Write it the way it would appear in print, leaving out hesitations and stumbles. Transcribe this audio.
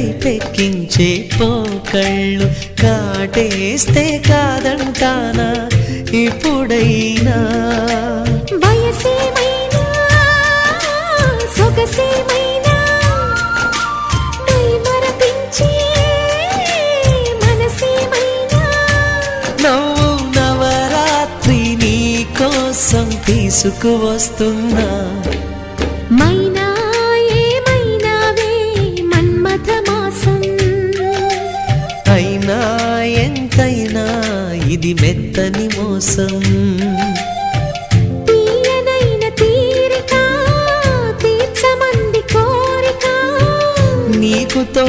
కైపెక్కించే పోకళ్ళు కాటేస్తే కాదంటానా ఇప్పుడైనా వయసేమైనా సొగసేమైనా మరపించే మనసేమైనా నవ్వు నవరాత్రి నీ కోసం తీసుకువస్తున్నా మైనా ఏమైనావే మన్మథ మాసం అయినా ఎంతైనా ఇది మెత్తని మోసం తీయనైన తీరిక తీర్చమంది కోరిక నీకు తో